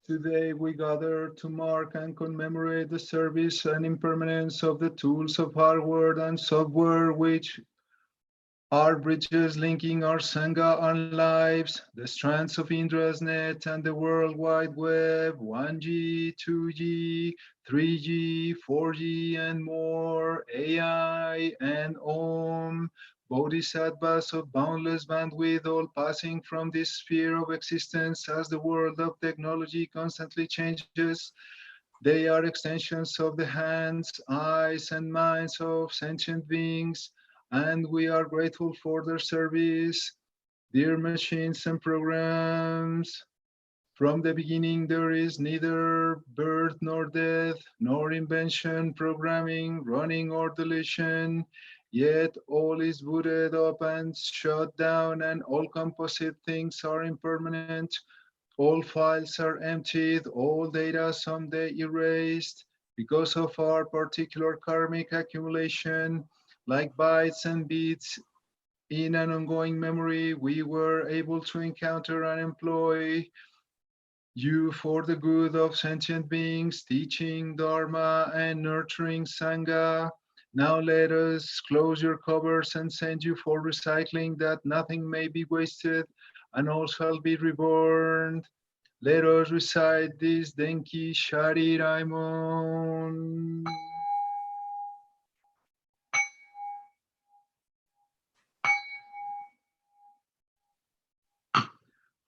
Today we gather to mark and commemorate the service and impermanence of the tools of hardware and software which are bridges linking our Sangha and lives, the strands of Indra's net and the World Wide Web, 1G, 2G, 3G, 4G, and more, AI and Om, bodhisattvas of boundless bandwidth, all passing from this sphere of existence as the world of technology constantly changes. They are extensions of the hands, eyes, and minds of sentient beings, and we are grateful for their service. Dear machines and programs, from the beginning there is neither birth nor death, nor invention, programming, running, or deletion. Yet all is booted up and shut down, and all composite things are impermanent. All files are emptied, all data someday erased because of our particular karmic accumulation. Like bytes and bits in an ongoing memory, we were able to encounter and employ you for the good of sentient beings, teaching Dharma and nurturing Sangha. Now let us close your covers and send you for recycling that nothing may be wasted and all shall be reborn. Let us recite this Denki Shari-Raimon.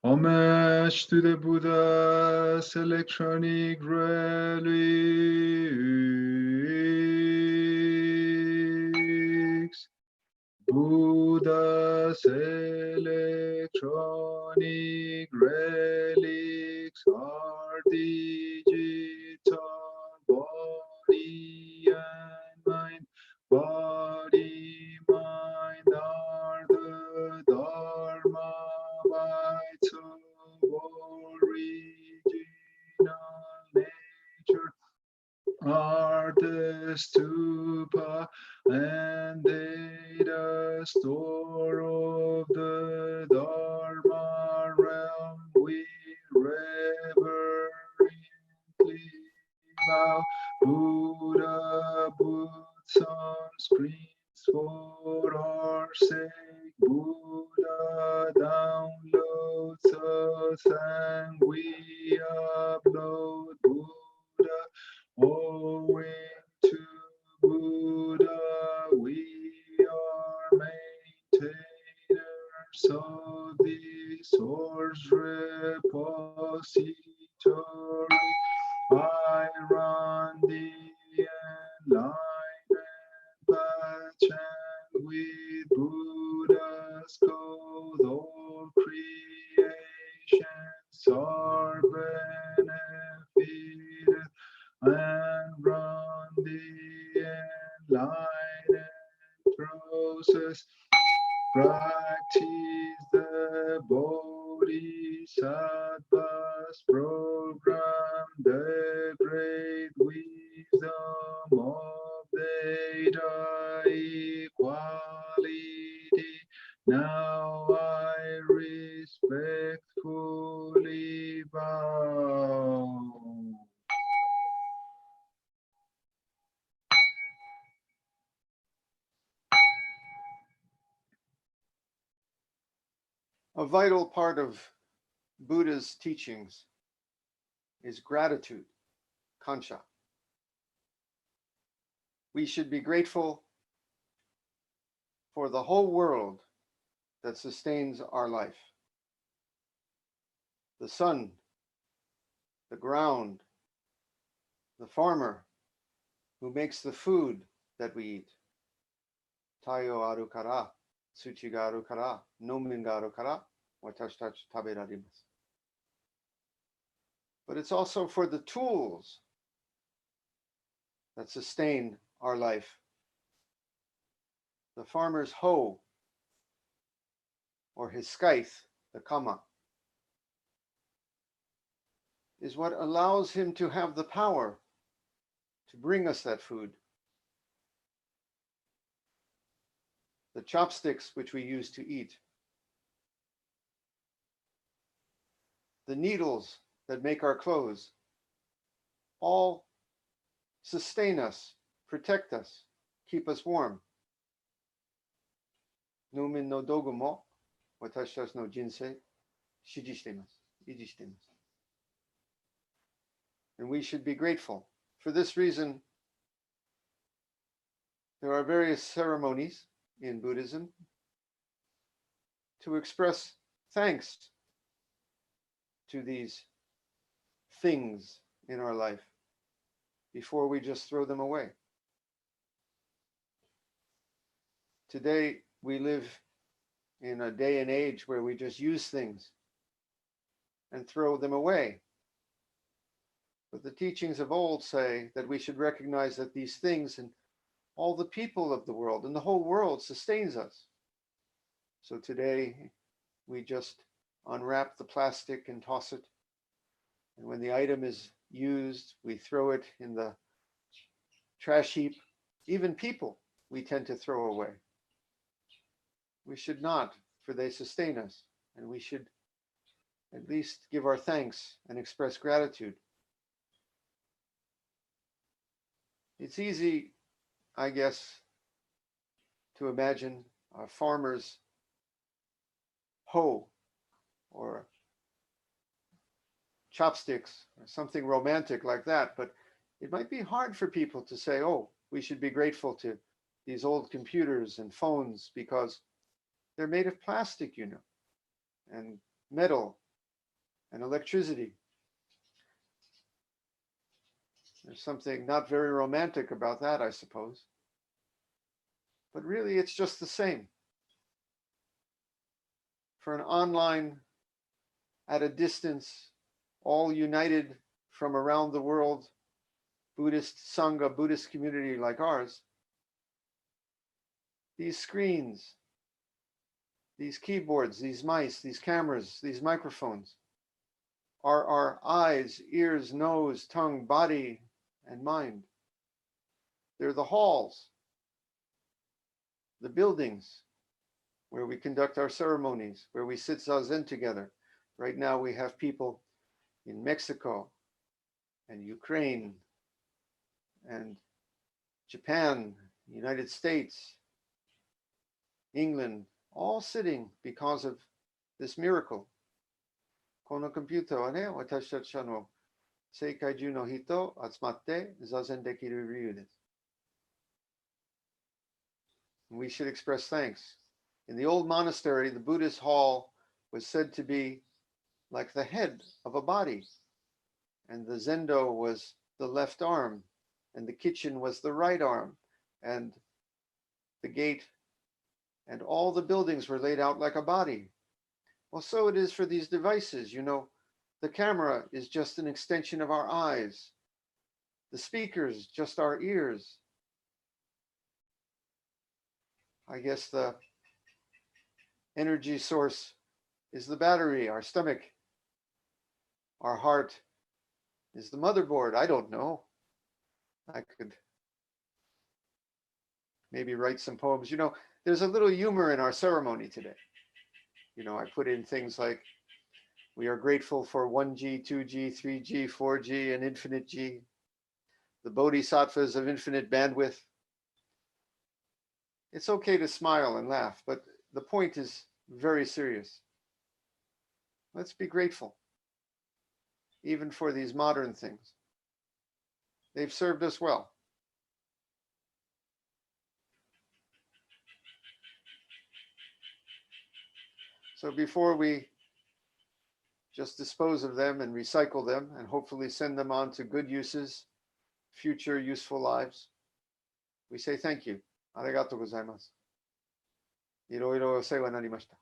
Homage to the Buddha's electronic relics. Buddha's electronic relics are digital body and mind. Body, mind are the Dharma bites of original nature, are the stupa and data store of the Dharma realm. We reverently bow. Buddha puts on screens for our sake. Buddha downloads us and we upload. Buddha, owing to Buddha, we are maintainers of the source repository. I run the enlightenment path, and with Buddha's code, all creations are benefited, and run the enlightenment process. Practice the Bodhisattva's program, the great wisdom of data equality. Now I respectfully bow. A vital part of Buddha's teachings is gratitude, kansha. We should be grateful for the whole world that sustains our life. The sun, the ground, the farmer who makes the food that we eat. Tayo aru kara, tsuchi ga aru kara, nomin ga aru kara, watashi tachi taberarimasu. But it's also for the tools that sustain our life. The farmer's hoe, or his scythe, the kama, is what allows him to have the power to bring us that food. The chopsticks which we use to eat, the needles that make our clothes, all sustain us, protect us, keep us warm. Numin no dogu mo watashi tachi no jinsei shiji shitemasu, iji shitemasu. And we should be grateful. For this reason, there are various ceremonies in Buddhism to express thanks to these things in our life before we just throw them away. Today, we live in a day and age where we just use things and throw them away. But the teachings of old say that we should recognize that these things and all the people of the world and the whole world sustains us. So today, we just unwrap the plastic and toss it. And when the item is used, we throw it in the trash heap. Even people, we tend to throw away. We should not, for they sustain us. And we should at least give our thanks and express gratitude. It's easy, I guess, to imagine a farmer's hoe or chopsticks or something romantic like that, but it might be hard for people to say, oh, we should be grateful to these old computers and phones because they're made of plastic, you know, and metal and electricity. There's something not very romantic about that, I suppose. But really, it's just the same. For an online, at a distance, all united from around the world, Buddhist Sangha, Buddhist community like ours, these screens, these keyboards, these mice, these cameras, these microphones are our eyes, ears, nose, tongue, body, and mind. They're the halls, the buildings where we conduct our ceremonies, where we sit zazen together. Right now we have people in Mexico and Ukraine and Japan, United States, England, all sitting because of this miracle. Kono computer wa ne, watashi tachi no seikai juu no hito atsumatte zazen dekiru ryu desu. We should express thanks. In the old monastery, the Buddhist hall was said to be like the head of a body, and the zendo was the left arm, and the kitchen was the right arm, and the gate and all the buildings were laid out like a body. Well, so it is for these devices. You know, the camera is just an extension of our eyes. The speakers, just our ears. I guess the energy source is the battery, our stomach. Our heart is the motherboard. I don't know. I could maybe write some poems. You know, there's a little humor in our ceremony today. You know, I put in things like, we are grateful for 1G, 2G, 3G, 4G, and infinite G, the bodhisattvas of infinite bandwidth. It's okay to smile and laugh, but the point is very serious. Let's be grateful, even for these modern things. They've served us well. So before we just dispose of them and recycle them and hopefully send them on to good uses, future useful lives, we say thank you. Arigatou gozaimasu. いろいろお世話になりました。